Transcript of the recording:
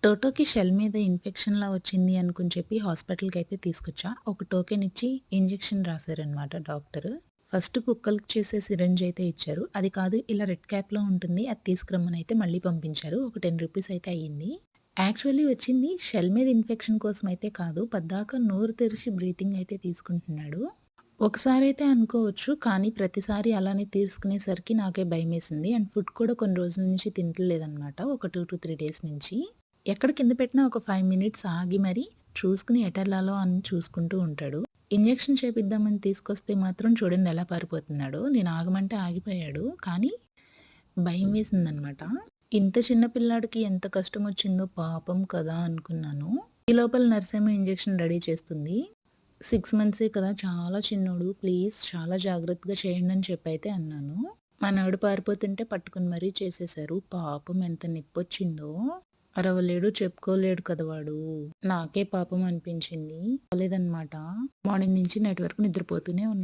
టోటోకి shell మీద ఇన్ఫెక్షన్‌లా వచ్చింది అనుకుని చెప్పి హాస్పిటల్‌కైతే తీసుకొచ్చా. ఒక టోకెన్ ఇచ్చి ఇంజెక్షన్ రాసారనమాట డాక్టరు. ఫస్ట్ కుక్కలకి చేసే సిరంజ్ అయితే ఇచ్చారు. అది కాదు ఇలా రెడ్ క్యాప్‌లో ఉంటుంది. అది తీసుకురమ్మనయితే మళ్ళీ పంపించారు. ఒక రూ. 10 అయితే అయ్యింది. యాక్చువల్లీ వచ్చింది షెల్ మీద ఇన్ఫెక్షన్ కోసం అయితే కాదు. పద్దాక నోరు తెరిచి బ్రీతింగ్ అయితే తీసుకుంటున్నాడు. ఒకసారైతే అనుకోవచ్చు. కానీ ప్రతిసారి అలానే తీసుకునేసరికి నాకే భయమేసింది. అండ్ ఫుడ్ కూడా కొన్ని రోజుల నుంచి తింటలేదనమాట. ఒక 2-3 డేస్ నుంచి. ఎక్కడ కింద పెట్టినా ఒక 5 మినిట్స్ ఆగి మరి చూసుకొని ఎటెళ్ళాలో అని చూసుకుంటూ ఉంటాడు. ఇంజెక్షన్ చేపిద్దామని తీసుకొస్తే మాత్రం చూడండి ఎలా పారిపోతున్నాడో. నేను ఆగమంటే ఆగిపోయాడు. కానీ భయం వేసిందనమాట. ఇంత చిన్న పిల్లాడికి ఎంత కష్టమొచ్చిందో పాపం కదా అనుకున్నాను. ఈ లోపల నర్సేమో ఇంజెక్షన్ రెడీ చేస్తుంది. 6 మంత్సే కదా! చాలా చిన్నోడు. ప్లీజ్ చాలా జాగ్రత్తగా చేయండి అని చెప్పైతే అన్నాను. మనోడు పారిపోతుంటే పట్టుకొని మరీ చేసేశారు. పాపం ఎంత నొప్పొచ్చిందో. అరవలేడు, చెప్పుకోలేడు కదా వాడు. నాకే పాపం అనిపించింది. బాలేదనమాట. మార్నింగ్ నుంచి నైట్ వరకు నిద్రపోతూనే ఉన్నా.